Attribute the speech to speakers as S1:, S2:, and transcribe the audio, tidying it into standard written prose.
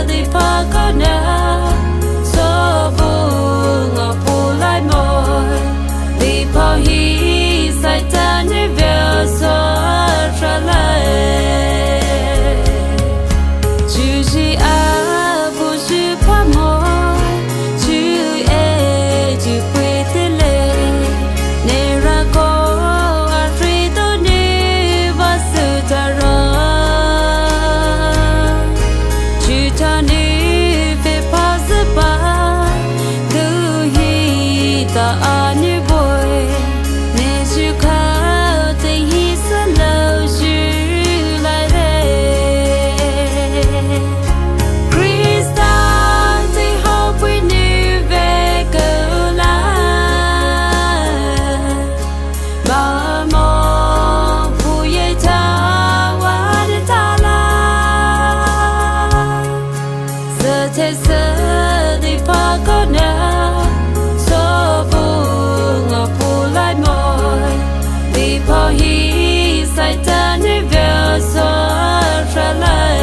S1: đi pha có na so vu ngọc phù lại mồi đi pha hi sai ta ne về so trở lại chú gì à vu chú pha mồi chú e chú quê thế lệ ne ra có à ri to ni va sự ta ra chú ta ni về pha sự ba thứ hi ta anh boy ne chú khao te hi sa lâu chú lại đây Krista te hope we ni về cơ la ba mo phu ye ta wa de ta la giờ thế giờ đi pha có na so vu ngọc phù lại mồi đi pha hi sai ta ne về so trở lại